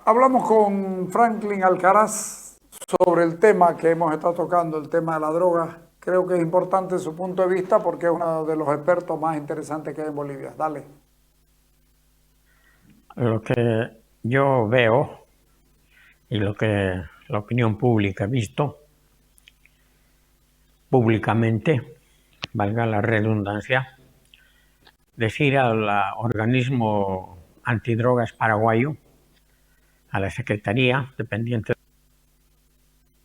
Hablamos con Franklin Alcaraz sobre el tema que hemos estado tocando, el tema de la droga. Creo que es importante su punto de vista porque es uno de los expertos más interesantes que hay en Bolivia. Dale. Lo que yo veo y lo que la opinión pública ha visto públicamente, valga la redundancia, decir al organismo antidrogas paraguayo, a la Secretaría dependiente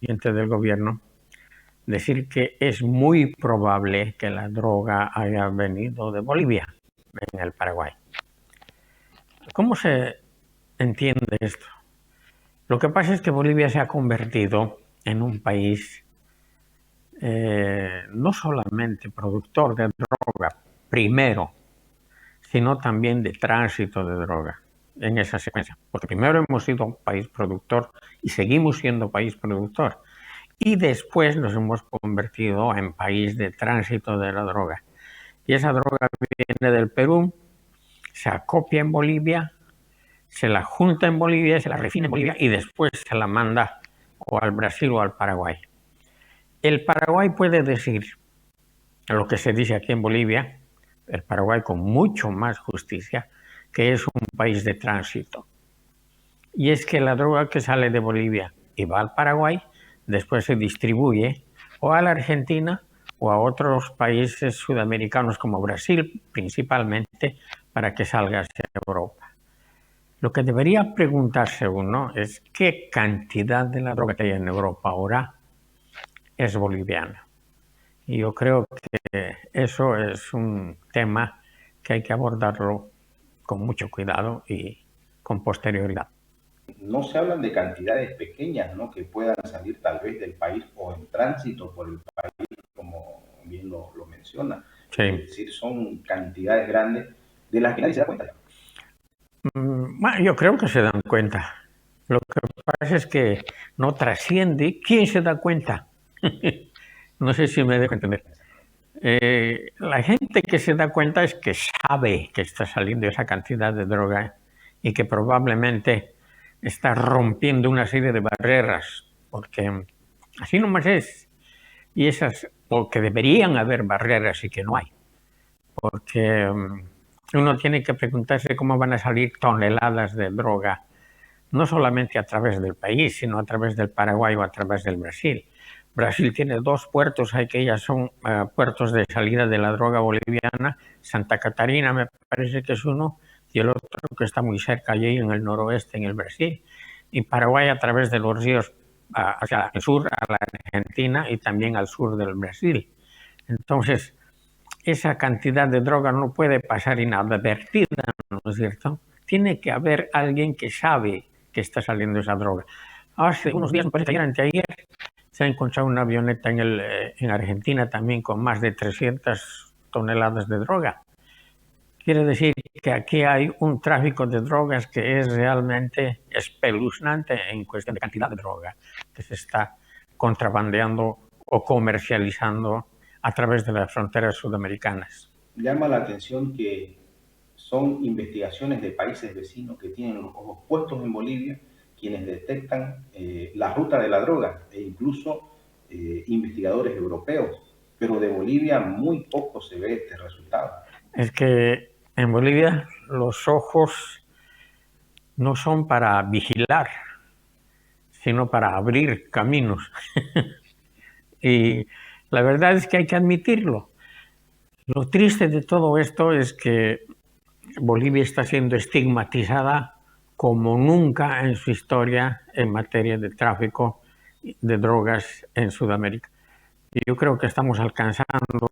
del gobierno, decir que es muy probable que la droga haya venido de Bolivia, en el Paraguay. ¿Cómo se entiende esto? Lo que pasa es que Bolivia se ha convertido en un país no solamente productor de droga, primero, sino también de tránsito de droga, en esa secuencia. Porque primero hemos sido un país productor y seguimos siendo país productor. Y después nos hemos convertido en país de tránsito de la droga. Y esa droga viene del Perú, se acopia en Bolivia, se la junta en Bolivia, se la refina en Bolivia y después se la manda o al Brasil o al Paraguay. El Paraguay puede decir lo que se dice aquí en Bolivia, el Paraguay con mucho más justicia, que es un país de tránsito. Y es que la droga que sale de Bolivia y va al Paraguay, después se distribuye o a la Argentina o a otros países sudamericanos como Brasil principalmente, para que salga hacia Europa. Lo que debería preguntarse uno es qué cantidad de la droga que hay en Europa ahora es boliviana. Y yo creo que eso es un tema que hay que abordarlo con mucho cuidado y con posterioridad. No se hablan de cantidades pequeñas, ¿no?, que puedan salir tal vez del país o en tránsito por el país, como bien lo menciona. Sí. Es decir, son cantidades grandes de las que nadie se da cuenta. Bueno, yo creo que se dan cuenta. Lo que pasa es que no trasciende. ¿Quién se da cuenta? No sé si me dejo entender. La gente que se da cuenta es que sabe que está saliendo esa cantidad de droga y que probablemente está rompiendo una serie de barreras, porque así nomás es. Y esas, o que deberían haber barreras y que no hay. Porque uno tiene que preguntarse cómo van a salir toneladas de droga, no solamente a través del país, sino a través del Paraguay o a través del Brasil. Brasil tiene dos puertos, hay que ya son puertos de salida de la droga boliviana. Santa Catarina me parece que es uno, y el otro que está muy cerca allí en el noroeste, en el Brasil. Y Paraguay a través de los ríos hacia el sur, a la Argentina y también al sur del Brasil. Entonces, esa cantidad de droga no puede pasar inadvertida, ¿no es cierto? Tiene que haber alguien que sabe que está saliendo esa droga. Hace unos días, me parece que ayer, anteayer, se ha encontrado una avioneta en Argentina también con más de 300 toneladas de droga. Quiere decir que aquí hay un tráfico de drogas que es realmente espeluznante en cuestión de cantidad de droga que se está contrabandeando o comercializando a través de las fronteras sudamericanas. Llama la atención que son investigaciones de países vecinos que tienen los ojos puestos en Bolivia, quienes detectan la ruta de la droga, e incluso investigadores europeos, pero de Bolivia muy poco se ve este resultado. Es que en Bolivia los ojos no son para vigilar, sino para abrir caminos. Y la verdad es que hay que admitirlo. Lo triste de todo esto es que Bolivia está siendo estigmatizada como nunca en su historia en materia de tráfico de drogas en Sudamérica. Y yo creo que estamos alcanzando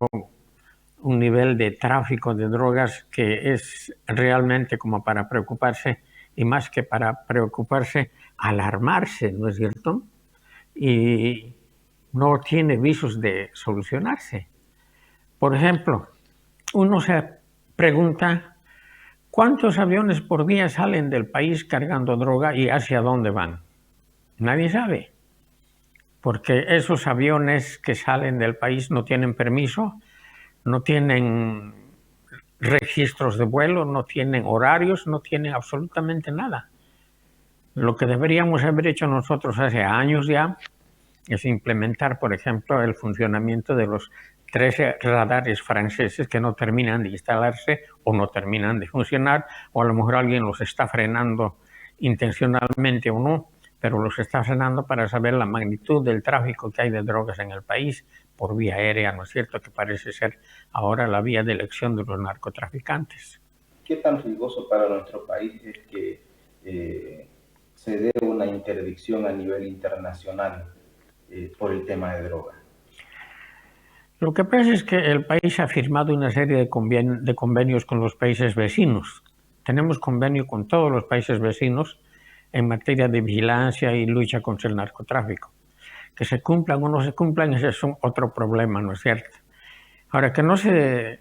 un nivel de tráfico de drogas que es realmente como para preocuparse, y más que para preocuparse, alarmarse, ¿no es cierto? Y no tiene visos de solucionarse. Por ejemplo, uno se pregunta ¿cuántos aviones por día salen del país cargando droga y hacia dónde van? Nadie sabe, porque esos aviones que salen del país no tienen permiso, no tienen registros de vuelo, no tienen horarios, no tienen absolutamente nada. Lo que deberíamos haber hecho nosotros hace años ya es implementar, por ejemplo, el funcionamiento de los 13 radares franceses que no terminan de instalarse o no terminan de funcionar, o a lo mejor alguien los está frenando intencionalmente o no, pero los está frenando para saber la magnitud del tráfico que hay de drogas en el país por vía aérea, ¿no es cierto?, que parece ser ahora la vía de elección de los narcotraficantes. ¿Qué tan riesgoso para nuestro país es que se dé una interdicción a nivel internacional por el tema de drogas? Lo que pasa es que el país ha firmado una serie de convenios con los países vecinos. Tenemos convenio con todos los países vecinos en materia de vigilancia y lucha contra el narcotráfico. Que se cumplan o no se cumplan, ese es otro problema, ¿no es cierto? Ahora, que no se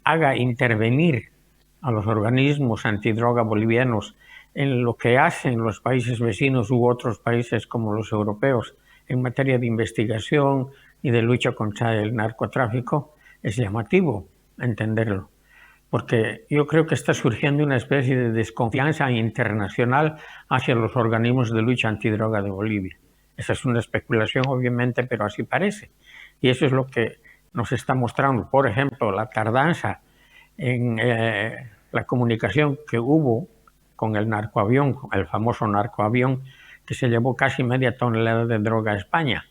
haga intervenir a los organismos antidroga bolivianos en lo que hacen los países vecinos u otros países como los europeos en materia de investigación y de lucha contra el narcotráfico, es llamativo entenderlo, porque yo creo que está surgiendo una especie de desconfianza internacional hacia los organismos de lucha antidroga de Bolivia. Esa es una especulación, obviamente, pero así parece. Y eso es lo que nos está mostrando, por ejemplo, la tardanza en la comunicación que hubo con el narcoavión, el famoso narcoavión, que se llevó casi media tonelada de droga a España.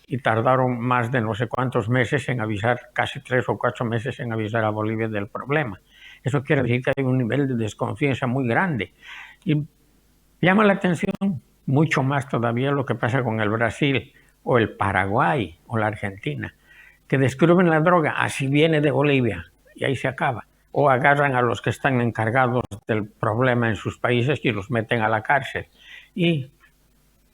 Y tardaron más de no sé cuántos meses en avisar, casi 3 o 4 meses en avisar a Bolivia del problema. Eso quiere decir que hay un nivel de desconfianza muy grande. Y llama la atención mucho más todavía lo que pasa con el Brasil o el Paraguay o la Argentina, que descubren la droga, así viene de Bolivia y ahí se acaba. O agarran a los que están encargados del problema en sus países y los meten a la cárcel y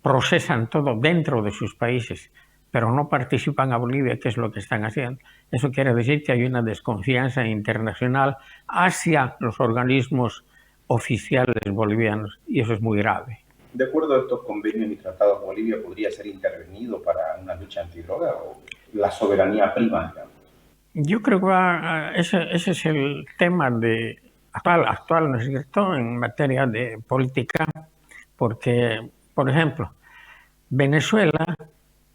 procesan todo dentro de sus países, pero no participan a Bolivia, que es lo que están haciendo. Eso quiere decir que hay una desconfianza internacional hacia los organismos oficiales bolivianos y eso es muy grave. De acuerdo a estos convenios y tratados, ¿Bolivia podría ser intervenido para una lucha antidroga o la soberanía prima, digamos? Yo creo que ese es el tema actual, ¿no es cierto?, en materia de política, porque, por ejemplo, Venezuela,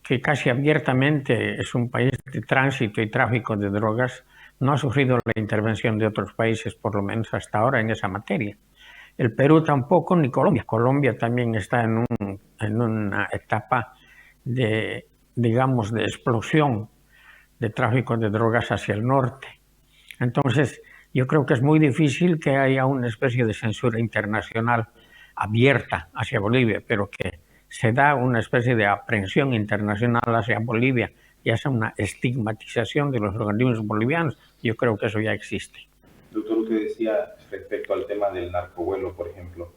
que casi abiertamente es un país de tránsito y tráfico de drogas, no ha sufrido la intervención de otros países, por lo menos hasta ahora, en esa materia. El Perú tampoco, ni Colombia. Colombia también está en una etapa de, digamos, de explosión de tráfico de drogas hacia el norte. Entonces, yo creo que es muy difícil que haya una especie de censura internacional abierta hacia Bolivia, pero que se da una especie de aprehensión internacional hacia Bolivia y hace una estigmatización de los organismos bolivianos. Yo creo que eso ya existe. Doctor, usted decía respecto al tema del narcovuelo, por ejemplo,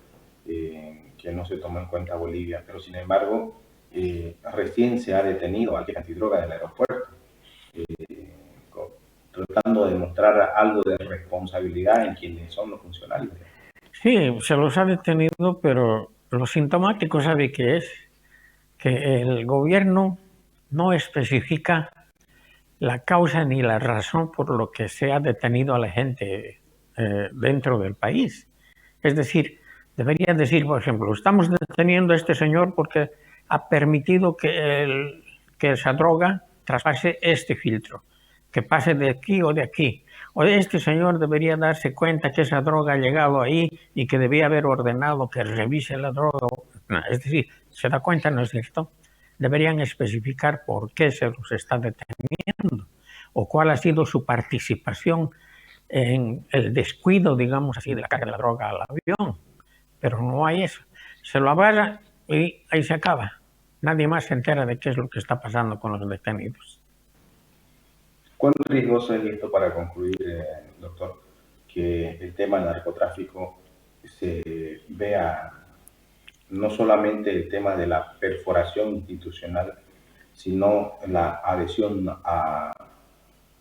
que no se tomó en cuenta Bolivia, pero sin embargo, recién se ha detenido al antidroga del aeropuerto, tratando de mostrar algo de responsabilidad en quienes son los funcionarios. Sí, se los ha detenido, pero lo sintomático, ¿sabe qué es? Que el gobierno no especifica la causa ni la razón por lo que se ha detenido a la gente dentro del país. Es decir, debería decir, por ejemplo, estamos deteniendo a este señor porque ha permitido que esa droga traspase este filtro, que pase de aquí o de aquí. O este señor debería darse cuenta que esa droga ha llegado ahí y que debía haber ordenado que revise la droga. No, es decir, ¿se da cuenta, no es cierto? Deberían especificar por qué se los está deteniendo o cuál ha sido su participación en el descuido, digamos así, de la carga de la droga al avión. Pero no hay eso. Se lo agarra y ahí se acaba. Nadie más se entera de qué es lo que está pasando con los detenidos. ¿Cuán riesgoso es esto, para concluir, doctor, que el tema del narcotráfico se vea no solamente el tema de la perforación institucional, sino la adhesión a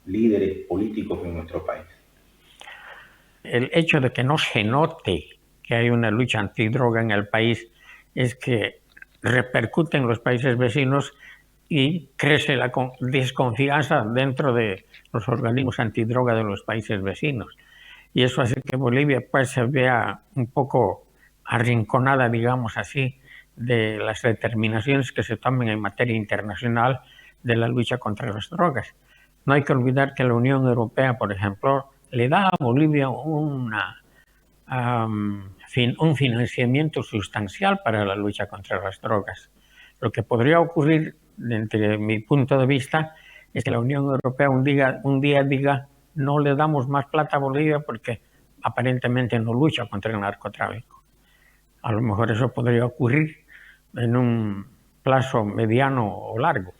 líderes políticos en nuestro país? El hecho de que no se note que hay una lucha antidroga en el país es que repercute en los países vecinos y crece la desconfianza dentro de los organismos antidroga de los países vecinos. Y eso hace que Bolivia pues se vea un poco arrinconada, digamos así, de las determinaciones que se tomen en materia internacional de la lucha contra las drogas. No hay que olvidar que la Unión Europea, por ejemplo, le da a Bolivia un financiamiento sustancial para la lucha contra las drogas. Lo que podría ocurrir, desde mi punto de vista, es que la Unión Europea un día diga no le damos más plata a Bolivia porque aparentemente no lucha contra el narcotráfico. A lo mejor eso podría ocurrir en un plazo mediano o largo.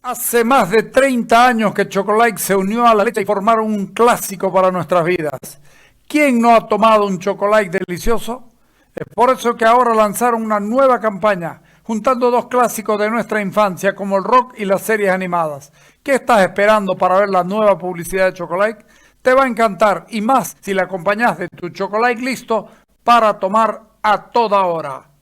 Hace más de 30 años que Chocolate se unió a la leche y formaron un clásico para nuestras vidas. ¿Quién no ha tomado un chocolate delicioso? Es por eso que ahora lanzaron una nueva campaña, juntando dos clásicos de nuestra infancia como el rock y las series animadas. ¿Qué estás esperando para ver la nueva publicidad de Chocolate? Te va a encantar, y más si la acompañas de tu chocolate listo para tomar a toda hora.